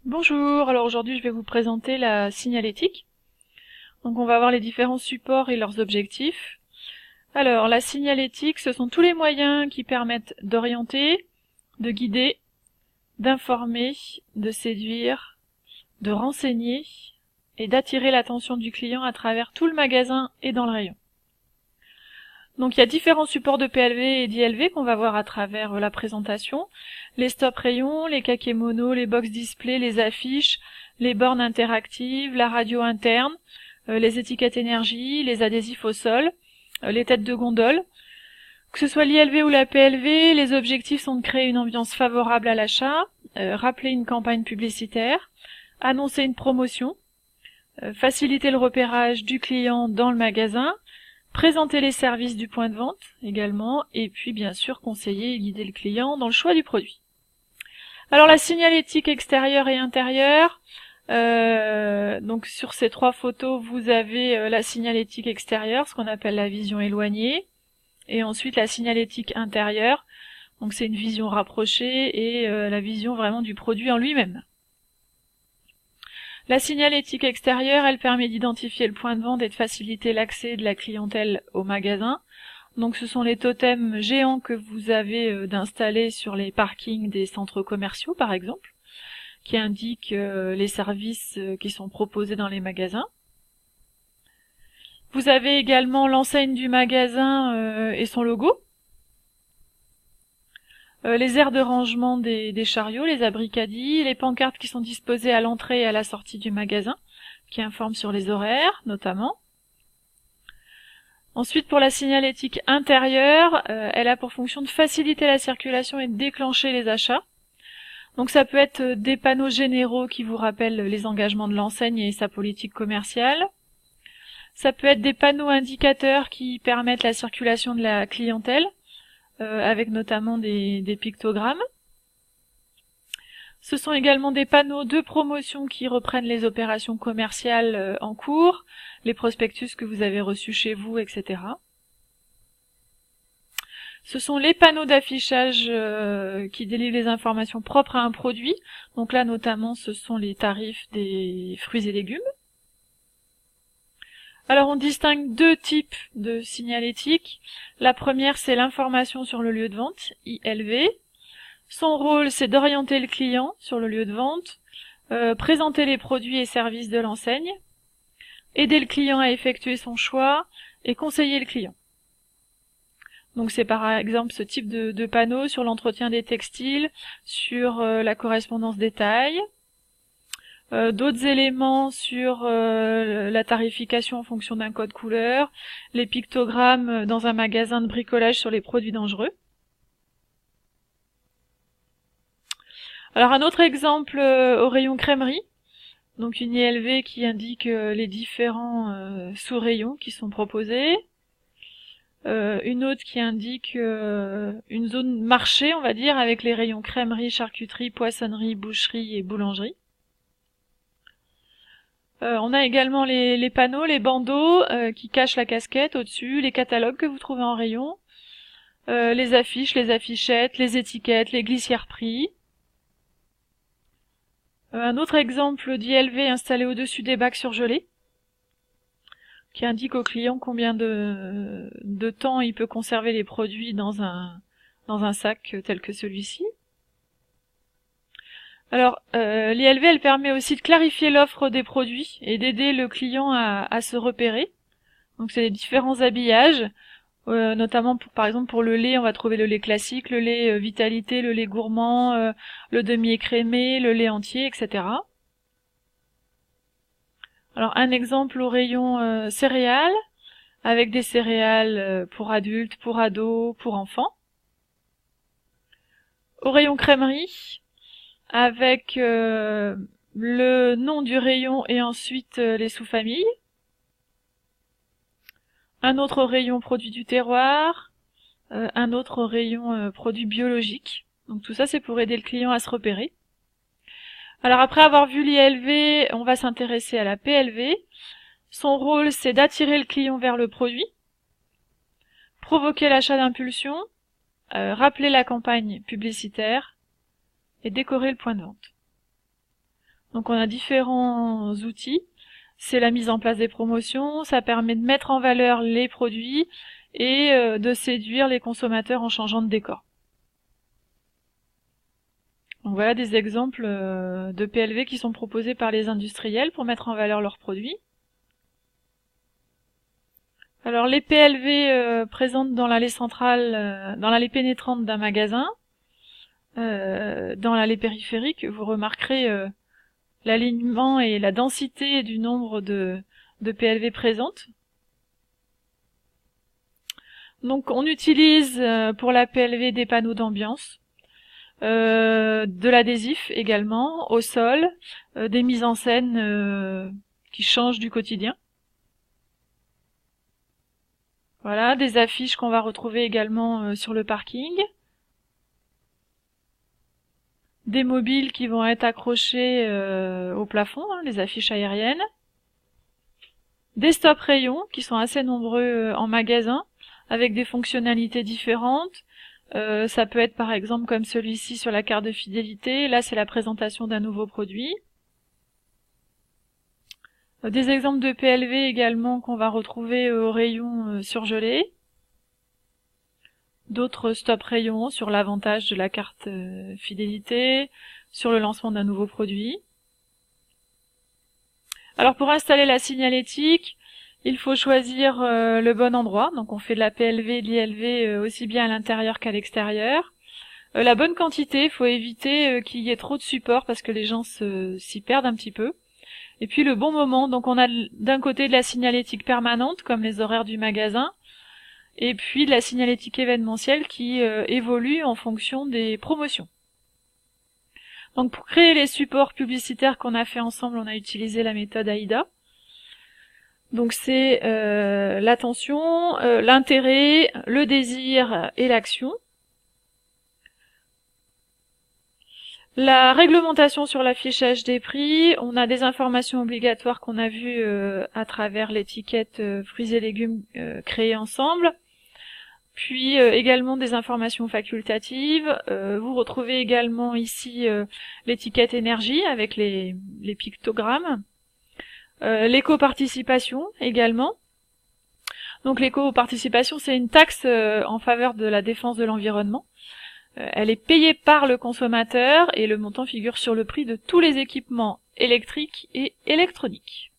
Bonjour, alors aujourd'hui je vais vous présenter la signalétique. Donc on va voir les différents supports et leurs objectifs. Alors la signalétique, ce sont tous les moyens qui permettent d'orienter, de guider, d'informer, de séduire, de renseigner et d'attirer l'attention du client à travers tout le magasin et dans le rayon. Donc il y a différents supports de PLV et d'ILV qu'on va voir à travers la présentation. Les stop rayons, les kakémonos, les box display, les affiches, les bornes interactives, la radio interne, les étiquettes énergie, les adhésifs au sol, les têtes de gondole. Que ce soit l'ILV ou la PLV, les objectifs sont de créer une ambiance favorable à l'achat, rappeler une campagne publicitaire, annoncer une promotion, faciliter le repérage du client dans le magasin, présenter les services du point de vente également, et puis bien sûr conseiller et guider le client dans le choix du produit. Alors la signalétique extérieure et intérieure, donc sur ces trois photos vous avez la signalétique extérieure, ce qu'on appelle la vision éloignée, et ensuite la signalétique intérieure, donc c'est une vision rapprochée et la vision vraiment du produit en lui-même. La signalétique extérieure, elle permet d'identifier le point de vente et de faciliter l'accès de la clientèle au magasin. Donc ce sont les totems géants que vous avez d'installer sur les parkings des centres commerciaux par exemple, qui indiquent les services qui sont proposés dans les magasins. Vous avez également l'enseigne du magasin et son logo. Les aires de rangement des chariots, les abricadis, les pancartes qui sont disposées à l'entrée et à la sortie du magasin, qui informent sur les horaires notamment. Ensuite, pour la signalétique intérieure, elle a pour fonction de faciliter la circulation et de déclencher les achats. Donc ça peut être des panneaux généraux qui vous rappellent les engagements de l'enseigne et sa politique commerciale. Ça peut être des panneaux indicateurs qui permettent la circulation de la clientèle, avec notamment des pictogrammes. Ce sont également des panneaux de promotion qui reprennent les opérations commerciales en cours, les prospectus que vous avez reçus chez vous, etc. Ce sont les panneaux d'affichage qui délivrent les informations propres à un produit. Donc là, notamment, ce sont les tarifs des fruits et légumes. Alors on distingue deux types de signalétique. La première, c'est l'information sur le lieu de vente, ILV. Son rôle, c'est d'orienter le client sur le lieu de vente, présenter les produits et services de l'enseigne, aider le client à effectuer son choix et conseiller le client. Donc c'est par exemple ce type de panneau sur l'entretien des textiles, sur la correspondance des tailles. D'autres éléments sur la tarification en fonction d'un code couleur, les pictogrammes dans un magasin de bricolage sur les produits dangereux. Alors un autre exemple au rayon crèmerie, donc une ILV qui indique les différents sous-rayons qui sont proposés. Une autre qui indique une zone marché, on va dire, avec les rayons crèmerie, charcuterie, poissonnerie, boucherie et boulangerie. On a également les panneaux, les bandeaux qui cachent la casquette au-dessus, les catalogues que vous trouvez en rayon, les affiches, les affichettes, les étiquettes, les glissières prix. Un autre exemple d'ILV installé au-dessus des bacs surgelés, qui indique au client combien de temps il peut conserver les produits dans un sac tel que celui-ci. Alors, l'ILV, elle permet aussi de clarifier l'offre des produits et d'aider le client à se repérer. Donc, c'est les différents habillages, notamment par exemple pour le lait, on va trouver le lait classique, le lait vitalité, le lait gourmand, le demi-écrémé, le lait entier, etc. Alors, un exemple au rayon céréales, avec des céréales pour adultes, pour ados, pour enfants. Au rayon crèmerie, avec le nom du rayon et ensuite les sous-familles. Un autre rayon produits du terroir, un autre rayon produits biologiques. Donc tout ça, c'est pour aider le client à se repérer. Alors après avoir vu l'ILV, on va s'intéresser à la PLV. Son rôle, c'est d'attirer le client vers le produit, provoquer l'achat d'impulsion, rappeler la campagne publicitaire et décorer le point de vente. Donc on a différents outils. C'est la mise en place des promotions, ça permet de mettre en valeur les produits et de séduire les consommateurs en changeant de décor. Donc voilà des exemples de PLV qui sont proposés par les industriels pour mettre en valeur leurs produits. Alors les PLV présentent dans l'allée centrale, dans l'allée pénétrante d'un magasin, dans l'allée périphérique, vous remarquerez l'alignement et la densité du nombre de PLV présentes. Donc on utilise pour la PLV des panneaux d'ambiance, de l'adhésif également, au sol, des mises en scène qui changent du quotidien. Voilà, des affiches qu'on va retrouver également sur le parking. Des mobiles qui vont être accrochés au plafond, les affiches aériennes. Des stop rayons qui sont assez nombreux en magasin, avec des fonctionnalités différentes. Ça peut être par exemple comme celui-ci sur la carte de fidélité. Là, c'est la présentation d'un nouveau produit. Des exemples de PLV également qu'on va retrouver au rayon surgelé. D'autres stop rayons sur l'avantage de la carte fidélité, sur le lancement d'un nouveau produit. Alors pour installer la signalétique, il faut choisir le bon endroit. Donc on fait de la PLV et de l'ILV aussi bien à l'intérieur qu'à l'extérieur. La bonne quantité, il faut éviter qu'il y ait trop de supports parce que les gens s'y perdent un petit peu. Et puis le bon moment, donc on a d'un côté de la signalétique permanente, comme les horaires du magasin, et puis de la signalétique événementielle qui évolue en fonction des promotions. Donc pour créer les supports publicitaires qu'on a fait ensemble, on a utilisé la méthode AIDA. Donc c'est l'attention, l'intérêt, le désir et l'action. La réglementation sur l'affichage des prix, on a des informations obligatoires qu'on a vues à travers l'étiquette fruits et légumes créée ensemble. Puis également des informations facultatives. Vous retrouvez également ici l'étiquette énergie avec les pictogrammes. L'éco-participation également. Donc l'éco-participation, c'est une taxe en faveur de la défense de l'environnement. Elle est payée par le consommateur et le montant figure sur le prix de tous les équipements électriques et électroniques.